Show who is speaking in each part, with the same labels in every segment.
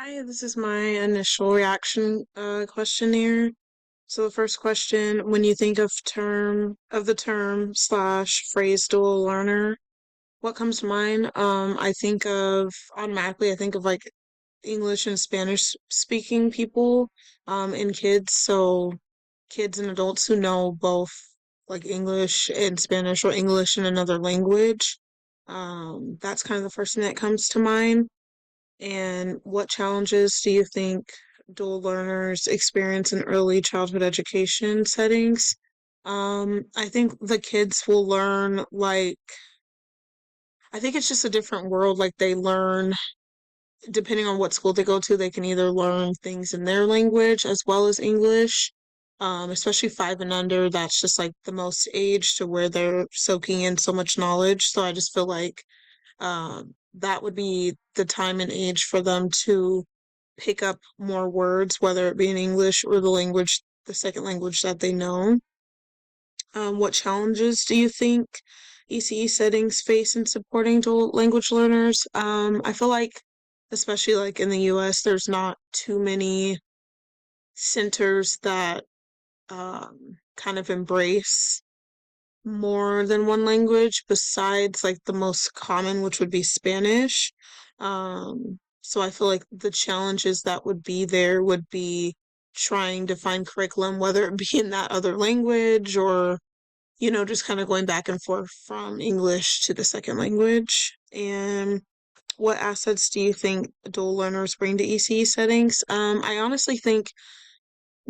Speaker 1: Hi, this is my initial reaction questionnaire. So the first question, when you think of the term slash phrase dual learner, what comes to mind? I think of automatically, I think of like English and Spanish speaking people, and kids. So kids and adults who know both like English and Spanish or English in another language. That's kind of the first thing that comes to mind. And what challenges do you think dual learners experience in early childhood education settings? I think the kids will learn I think it's just a different world. Like they learn, depending on what school they go to, they can either learn things in their language as well as English. Especially five and under, that's just like the most age to where they're soaking in so much knowledge. So I just feel like that would be the time and age for them to pick up more words, whether it be in English or the second language that they know. What challenges do you think ECE settings face in supporting dual language learners? I feel like, especially like in the US, there's not too many centers that kind of embrace more than one language besides like the most common, which would be Spanish. So I feel like the challenges that would be there would be trying to find curriculum, whether it be in that other language or, just kind of going back and forth from English to the second language. And what assets do you think dual learners bring to ECE settings? I honestly think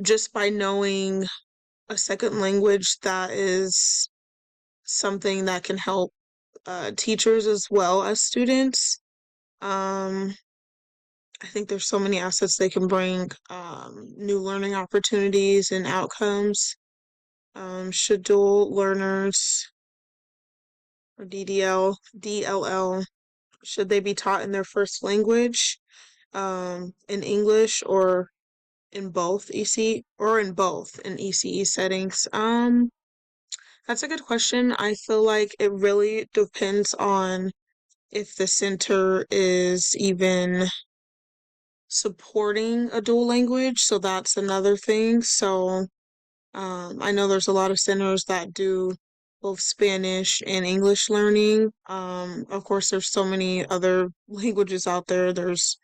Speaker 1: just by knowing a second language, that is something that can help teachers as well as students. Um, I think there's so many assets they can bring, new learning opportunities and outcomes. Should dual learners or DLL, should they be taught in their first language, in English or in both in ECE settings? That's a good question. I feel like it really depends on if the center is even supporting a dual language. So that's another thing. So I know there's a lot of centers that do both Spanish and English learning. Of course, there's so many other languages out there. There's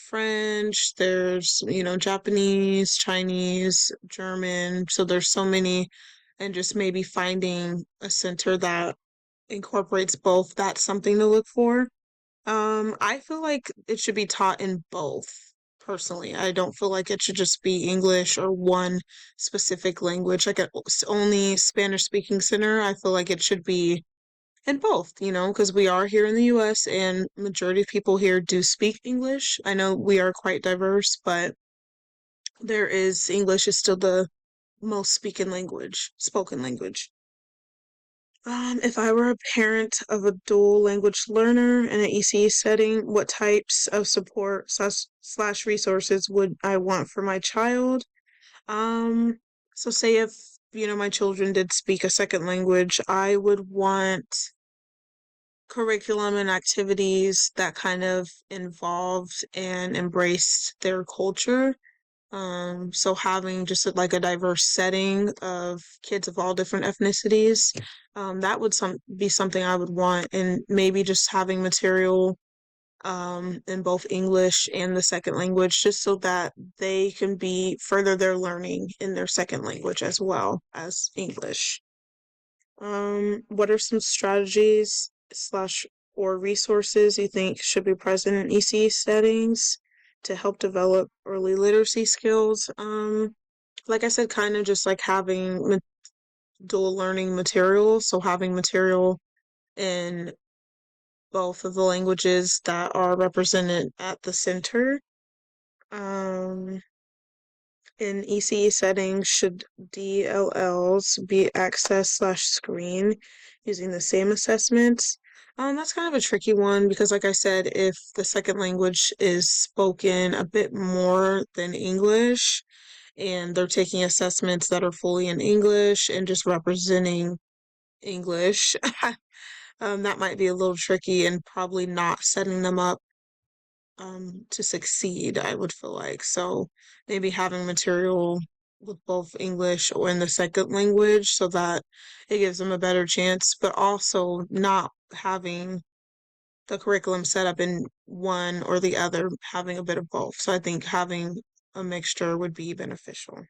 Speaker 1: French, there's, Japanese, Chinese, German. So there's so many, and just maybe finding a center that incorporates both, that's something to look for. I feel like it should be taught in both, personally. I don't feel like it should just be English or one specific language, like an only Spanish speaking center. I feel like it should be in both, because we are here in the US and majority of people here do speak English. I know we are quite diverse, but English is still the most spoken language. If I were a parent of a dual language learner in an ECE setting, what types of support slash resources would I want for my child? Um, so say if, my children did speak a second language, I would want curriculum and activities that kind of involved and embraced their culture. So having just like a diverse setting of kids of all different ethnicities, that would be something I would want, and maybe just having material in both English and the second language, just so that they can be further their learning in their second language as well as English. What are some strategies slash or resources you think should be present in EC settings to help develop early literacy skills? Like I said, kind of just like having dual learning material, so having material in both of the languages that are represented at the center. Um, in ECE settings, should DLLs be accessed slash screen using the same assessments? That's kind of a tricky one because, like I said, if the second language is spoken a bit more than English and they're taking assessments that are fully in English and just representing English, that might be a little tricky and probably not setting them up to succeed, I would feel like. So maybe having material with both English or in the second language so that it gives them a better chance, but also not having the curriculum set up in one or the other, having a bit of both. So I think having a mixture would be beneficial.